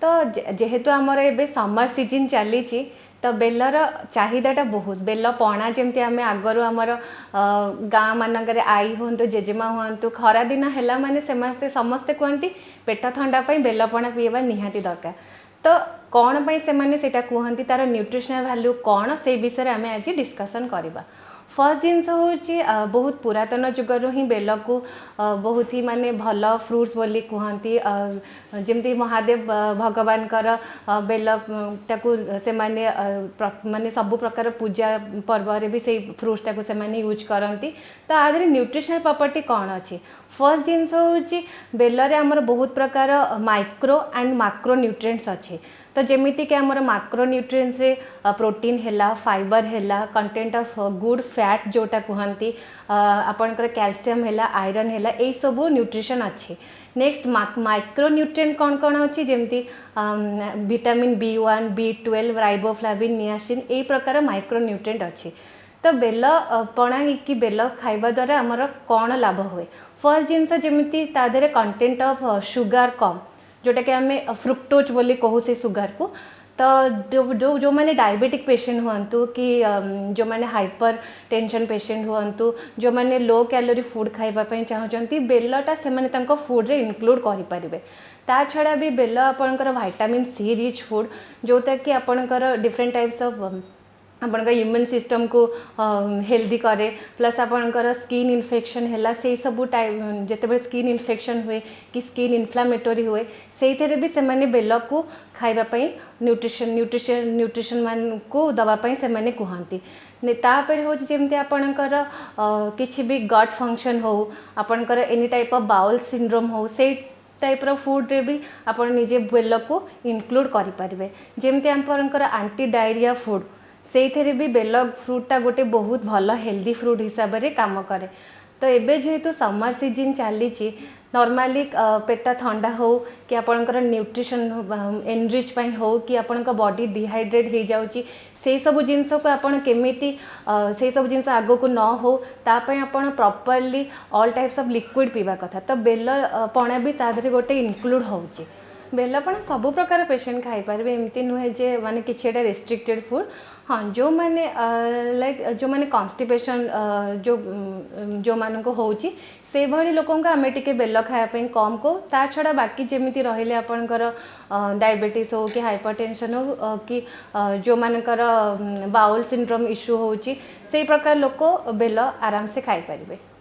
तो जेहेतु आमर ए समर सीजन चली तो बेलर चाहिदाटा बहुत बेल पणा जमती आम आगर आमर गाँ मानक आई हूँ जेजेमा हूँ खरा दिन है माने समस्ते कहती पेट थंडापी बेल पणा पीवा निहाती दरकार तो कौन पाई से कहती तार न्यूट्रिशनल वैल्यू कौन से विषय आम आज डिस्कसन करवा। फर्स्ट जिनस हूँ बहुत पुरातन जुगर ही बेल को बहुत ही माने भल फ्रुट्स बोली कहती जमती महादेव भगवान बेल टाकू से माने सबु प्रकार पूजा पर्व रे भी से फ्रुट्स टाकू से माने यूज करती तो आदि न्यूट्रिशनल प्रॉपर्टी कौन अच्छी। फर्स्ट जिनस हूँ बेल आमर बहुत प्रकार माइक्रो एंड माक्रो न्यूट्रिएंट्स अच्छे तो जमीती कि आमर माक्रो न्यूट्रिएंट्स रे प्रोटीन है फाइबर है कंटेंट ऑफ गुड फैट जोटा कहती आपणकर कैल्शियम है आयरन है यही सब न्यूट्रिशन अच्छे। नेक्स्ट माइक्रो न्यूट्रिएंट कौन कौन अच्छी जमती vitamin B1 B12 riboflavin niacin यही प्रकार माइक्रो न्यूट्रिएंट अच्छी। तो बेल पणा कि बेल खाइबा द्वारा आमर कौन लाभ हुए। फर्स्ट जिनस जमीती तादेरे कंटेंट ऑफ शुगर कम जोटा कि आम फ्रुक्टोज बोली कहू से शुगर को तो जो मैंने डायबिटिक पेशेंट हुंतु कि जो मैंने हाइपर टेंशन पेशेंट हुंतु जो मैंने लो कैलोरी फूड खाइबापी चाहते बेलटा से फूड रे इनक्लूड करें। ता छड़ा भी बेल आपणकर विटामिन सी रिच फूड जोटा कि आपणकर डिफरेंट टाइप्स ऑफ आपणकर इम्यून सिस्टम को हेल्दी करे प्लस आपणकर स्किन इन्फेक्शन है से सब टाइप जिते स्किन इन्फेक्शन हुए कि स्किन इन्फ्लामेटरी हुए से भी से बेल को खाइबापी न्यूट्रिशन मान को दवापाई से माने कहती। तापर हूँ जमी आपणकर किसी भी गट फंक्शन हो आपणकर any type of bowel syndrome हो से टाइप फूड रे भी आप निजे बेल को इनक्लूड करें। जमती आपणकर एंटी डायरिया फूड से भी बेल फ्रूटा गोटे बहुत भल हेल्दी फ्रूट हिसाब से काम करे। तो एबे जेहेतु समर सीजन चली नॉर्मली पेट ठंडा हो कि आपणकर न्यूट्रिशन एनरिच पाई हो कि आपणक बॉडी डिहाइड्रेट हो जाउची से सब जिनस को आपन केमिति से सब जिनस आगो को न हो तापई आपन properly all types of liquid पीवा कथा। तो बेल पणा भी तादरे गोटे इनक्लूड होउची। बेल पणा सब प्रकार पेशेंट खाई पारे एमती नुहे जे माने किछेटा रेस्ट्रिक्टेड फूड हाँ जो मैंने लाइक जो मैंने कॉन्स्टिपेशन जो मान को होची से भली लोकों को आमे टिके बेल खायापी कम को ता छड़ा बाकी जमीती रहिले आपणकर डायबिटीज हो कि हाइपरटेंशन हो कि जो मानकर बाउल सिंड्रोम इश्यू होची से प्रकार लोक बेल आराम से खाई पारिबे।